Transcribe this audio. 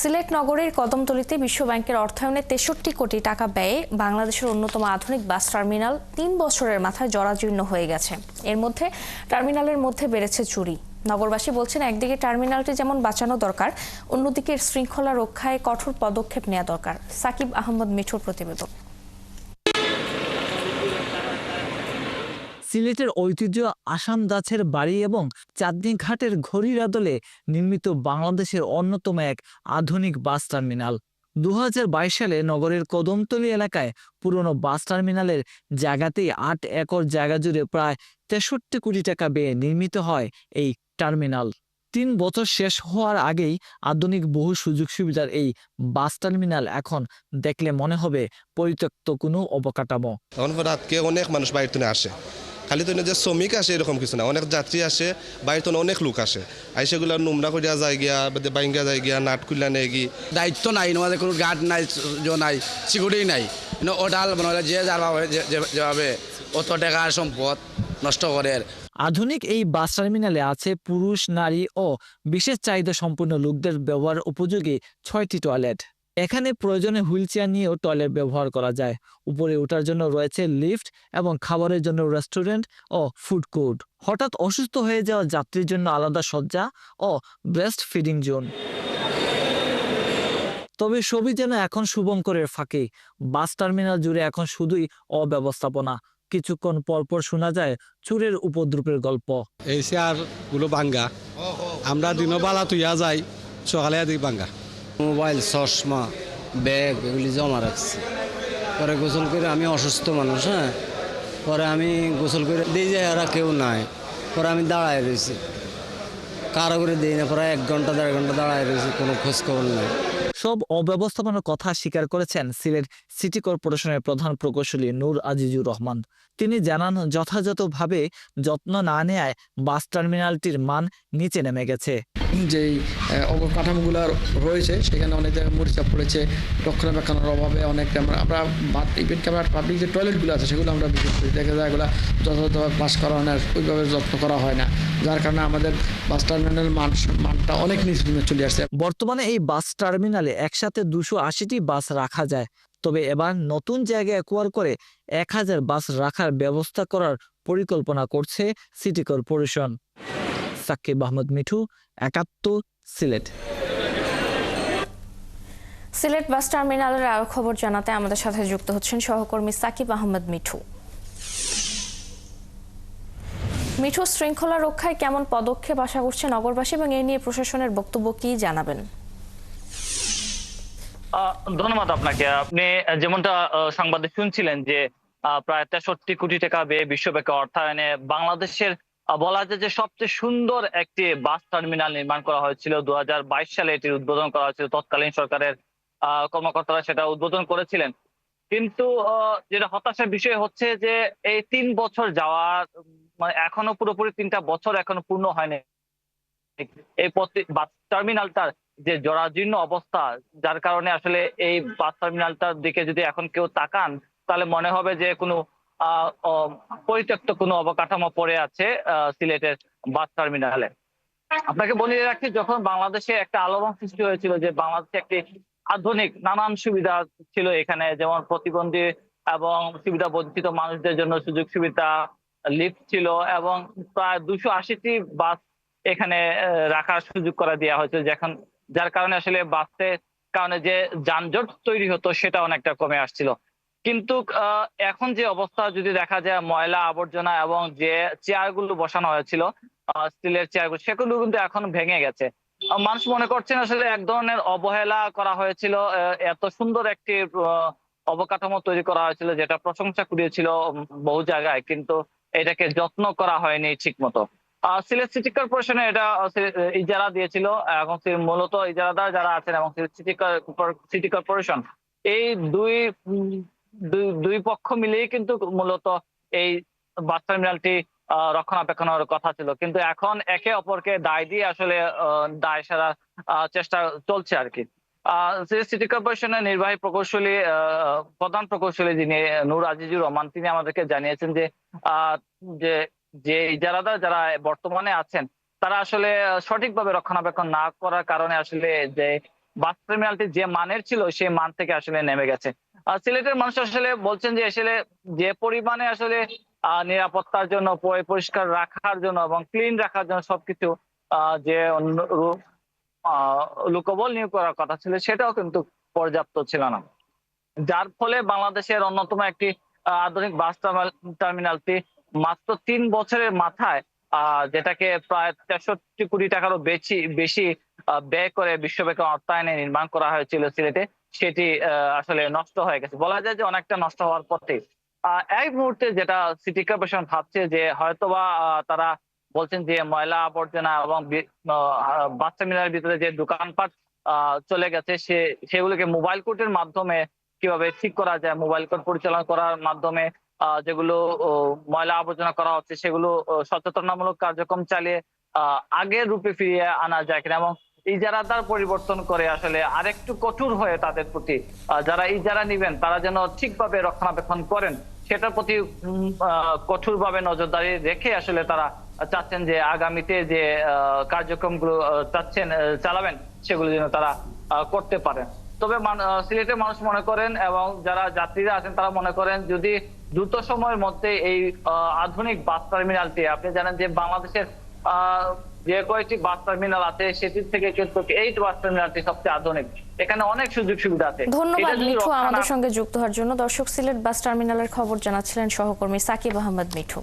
সিলেট নগরীর কদমতলীতে বিশ্বব্যাংকের অর্থায়নে ৬৩ কোটি টাকা ব্যয়ে বাংলাদেশের অন্যতম আধুনিক বাস টার্মিনাল ৩ বছরের মাথায় জরাজীর্ণ হয়ে গেছে। এর মধ্যে টার্মিনালের মধ্যে বেড়েছে চুরি। নগরবাসী বলছেন, একদিকে টার্মিনালটি যেমন বাঁচানো দরকার, অন্যদিকে শৃঙ্খলা রক্ষায় কঠোর পদক্ষেপ নেওয়া দরকার। সাকিব আহমদ মিঠুর প্রতিবেদন। সিলেটের ঐতিহ্য আসাম গাছের বাড়ি এবং চাঁদনী ঘাটের ঘড়ির আদলে নির্মিত বাংলাদেশের অন্যতম এক আধুনিক বাস টার্মিনাল। ২০২২ সালে নগরের কদমতলী এলাকায় পুরনো বাস টার্মিনালের জায়গাতেই ৮ একর জায়গা জুড়ে প্রায় ৬৩ কোটি টাকা ব্যয়ে নির্মিত হয় এই টার্মিনাল। ৩ বছর শেষ হওয়ার আগেই আধুনিক বহু সুযোগ সুবিধার এই বাস টার্মিনাল এখন দেখলে মনে হবে পরিত্যক্ত কোনো অবকাঠামো। তখন রাতকে অনেক মানুষ বাইরে থেকে আসে, খালি তো যে শ্রমিক আসে এরকম কিছু না, অনেক যাত্রী আসে, বাইরে তো অনেক লোক আসে, আইসেগুলো নোংরা করিয়া যায় গিয়া, বাইঙ্গা যায় গিয়া, নাট খুললা নেই গিয়ে দায়িত্ব নাই, আমাদের কোনো গার্ড নাই, নাই সিকিউরিটি নাই। ওটাল মানে যে যেভাবে অত টাকার সম্পদ নষ্ট করে। আধুনিক এই বাস টার্মিনালে আছে পুরুষ, নারী ও বিশেষ চাহিদা সম্পন্ন লোকদের ব্যবহার উপযোগী ৬টি টয়লেট। এখানে প্রয়োজনে হুইলচেয়ার নিয়েও টয়লেট ব্যবহার করা যায়। উপরে ওঠার জন্য রয়েছে লিফট এবং খাবারের জন্য রেস্টুরেন্ট ও ফুড কোর্ট। হঠাৎ অসুস্থ হয়ে যাওয়া যাত্রীর জন্য আলাদা শয্যা ও ব্রেস্ট ফিডিং জোন। তবে সবই যেন এখন শুভঙ্করের ফাঁকে। বাস টার্মিনাল জুড়ে এখন শুধুই অব্যবস্থাপনা। কিছুক্ষণ পরপর শোনা যায় চোরের উপদ্রবের গল্প। এই চেয়ার গুলো ভাঙ্গা, আমরা দিনও বালা তুইয়া যাই, সকালে দিক ভাঙ্গা। মোবাইল, চশমা, ব্যাগ এগুলি জমা রাখছি। পরে গোসল করে, আমি অসুস্থ মানুষ, হ্যাঁ, পরে আমি গোসল করে দিয়ে যাই, আর কেউ নাই। পরে আমি দাঁড়ায় রয়েছি, কারো করে দিই না, প্রায় ১ ঘন্টা ১.৫ ঘন্টা দাঁড়ায় রয়েছি, কোনো খোঁজ খবর নেই। সব অব্যবস্থাপনার কথা স্বীকার করেছেন সিলেট সিটি কর্পোরেশনের প্রধান প্রকৌশলী নূর আজিজুর রহমান। তিনি জানান, যথাযথভাবে যত্ন না নেয়ায় বাস টার্মিনালটির মান নিচে নেমে গেছে। যেই অবকাঠামোগুলো রয়েছে সেখানে অনেক জায়গায় মরিচা পড়েছে, রক্ষণাবেক্ষণের অভাবে অনেক আমরা ইভেন ক্যামেরা পাবলিক যে টয়লেটগুলো আছে সেগুলো আমরা বিশেষ করি, দেখা যায় এগুলো যথাযথভাবে ফ্লাশ করা হয় না, ওইভাবে যত্ন করা হয় না, যার কারণে আমাদের বাস টার্মিনালের মানটা অনেক নিচে চলে আসছে। বর্তমানে এই বাস টার্মিনালে একসাথে ২৮০টি বাস রাখা যায়। তবে এবার নতুন জায়গায় অ্যাকোয়ার করে ১,০০০ বাস রাখার ব্যবস্থা করার পরিকল্পনা করছে সিটি কর্পোরেশন। সাকিব আহমদ মিঠু, ৭১, সিলেট। সিলেট বাস টার্মিনালের আরো খবর জানাতে আমাদের সাথে যুক্ত হচ্ছেন সহকর্মী সাকিব আহমদ মিঠু। মিঠু, শৃঙ্খলা রক্ষায় কেমন পদক্ষেপ আশা করছে নগরবাসী এবং এই নিয়ে প্রশাসনের বক্তব্য কি জানাবেন? ধন্যবাদ আপনাকে। আপনি যেমনটা সংবাদে শুনছিলেন যে প্রায় ৬৩ কোটি টাকা ব্যয়ে বিশ্বব্যাংকের অর্থায়নে বাংলাদেশের বলা যায় যে সবচেয়ে সুন্দর একটি বাস টার্মিনাল নির্মাণ করা হয়েছিল। ২০২২ সালে এটির উদ্বোধন করা হয়েছিল। তৎকালীন সরকারের কর্মকর্তারা সেটা উদ্বোধন করেছিলেন। কিন্তু যেটা হতাশার বিষয় হচ্ছে যে এই ৩ বছর যাওয়ার মানে এখনো পুরোপুরি ৩টা বছর এখনো পূর্ণ হয়নি। এই বাস টার্মিনালটার যে জরাজীর্ণ অবস্থা, যার কারণে আসলে এই বাস টার্মিনালটার দিকে যদি এখন কেউ তাকান তাহলে মনে হবে যে কোনো পরিত্যক্ত কোনো অবকাঠামো পড়ে আছে সিলেটের বাস টার্মিনালে। আপনাকে বলে রাখি, যখন বাংলাদেশে একটা আলোড়ন সৃষ্টি হয়েছিল যে বাংলাদেশে একটি আধুনিক নানান সুবিধা ছিল এখানে, যেমন প্রতিবন্ধী এবং সুবিধা বঞ্চিত মানুষদের জন্য সুযোগ সুবিধা, লিফট ছিল এবং প্রায় ২৮০টি বাস এখানে রাখার সুযোগ করে দেওয়া হয়েছিল, যার কারণে আসলে বাসের কারণে যে যানজট তৈরি হতো সেটা অনেকটা কমে আসছিল। কিন্তু এখন যে অবস্থা যদি দেখা যায়, ময়লা আবর্জনা এবং যে চেয়ারগুলো বসানো হয়েছিল স্টিলের চেয়ারগুলো, সেগুলো কিন্তু এখন ভেঙে গেছে। মানুষ মনে করছেন আসলে এক ধরনের অবহেলা করা হয়েছিল। এত সুন্দর একটি অবকাঠামো তৈরি করা হয়েছিল যেটা প্রশংসা কুড়িয়েছিল বহু জায়গায়, কিন্তু এটাকে যত্ন করা হয়নি ঠিক মতো। সিলেট সিটি কর্পোরেশনে এটা ইজারা দিয়েছিল এবং মূলত ইজারাদার যারা আছেন এবং সিটি কর্পোরেশন, এই দুই পক্ষ মিলেই কিন্তু মূলত এই বাস টার্মিনালটি রক্ষণাবেক্ষণের কথা ছিল। কিন্তু এখন একে অপরকে দায় দিয়ে আসলে দায় সারার চেষ্টা চলছে আর কি। সিটি কর্পোরেশনের নির্বাহী প্রকৌশলী প্রধান প্রকৌশলী যিনি নূর আজিজুর রহমান, তিনি আমাদেরকে জানিয়েছেন যে যে যে ইজারাদার যারা বর্তমানে আছেন তারা আসলে সঠিকভাবে রক্ষণাবেক্ষণ না করার কারণে আসলে যে বাস টার্মিনালটি যে মানের ছিল সেই মান থেকে আসলে নেমে গেছে। সিলেটের মানুষ আসলে বলছেন যে আসলে যে পরিমাণে আসলে নিরাপত্তার জন্য, পরিষ্কার রাখার জন্য এবং ক্লিন রাখার জন্য সবকিছু যে লোকবল নিয়োগ করার কথা ছিল সেটাও কিন্তু পর্যাপ্ত ছিল না, যার ফলে বাংলাদেশের অন্যতম একটি আধুনিক বাস টার্মিনালটি মাত্র ৩ বছরের মাথায় যেটাকে প্রায় ৬৩ কোটি টাকারও বেশি ব্যয় করে বিশ্বব্যাপী অর্থায়নে নির্মাণ করা হয়েছিল সিলেটে, সেটি আসলে নষ্ট হয়ে গেছে। বলা যায় যে অনেকটা নষ্ট হওয়ার পথে। এই মুহূর্তে যেটা সিটি কর্পোরেশন ভাবছে যে হয়তোবা তারা বলছেন যে ময়লা আবর্জনা এবং বাস টার্মিনালের ভিতরে যে দোকানপাট চলে গেছে সেগুলোকে মোবাইল কোর্টের মাধ্যমে কিভাবে ঠিক করা যায়, মোবাইল কোর্ট পরিচালনা করার মাধ্যমে যেগুলো ময়লা আবর্জনা করা হচ্ছে সেগুলো সচেতনতামূলক কার্যক্রম চালিয়ে আগের রূপে ফিরিয়ে আনা যায় কিনা, এবং ইজারাদার পরিবর্তন করে আসলে আরেকটু কঠোর হয়ে তাদের প্রতি যারা ইজারা নিবেন তারা যেন ঠিকভাবে রক্ষণাবেক্ষণ করেন সেটার প্রতি কঠোরভাবে নজরদারি রেখে আসলে তারা চাচ্ছেন যে আগামীতে যে কার্যক্রমগুলো চালাবেন সেগুলো যেন তারা করতে পারেন। তবে সিলেটের মানুষ মনে করেন এবং যারা যাত্রীরা আছেন তারা মনে করেন যদি দ্রুত সময়ের মধ্যে এই আধুনিক বাস টার্মিনালটি, আপনি জানেন যে বাংলাদেশের যে কয়েকটি বাস টার্মিনাল আছে সেটির থেকে কিন্তু এই বাস টার্মিনালটি সবচেয়ে আধুনিক, এখানে অনেক সুযোগ সুবিধা আছে। ধন্যবাদ মিঠু আমাদের সঙ্গে যুক্ত হওয়ার জন্য। দর্শক, সিলেট বাস টার্মিনালের খবর জানাচ্ছিলেন সহকর্মী সাকিব আহমেদ মিঠু।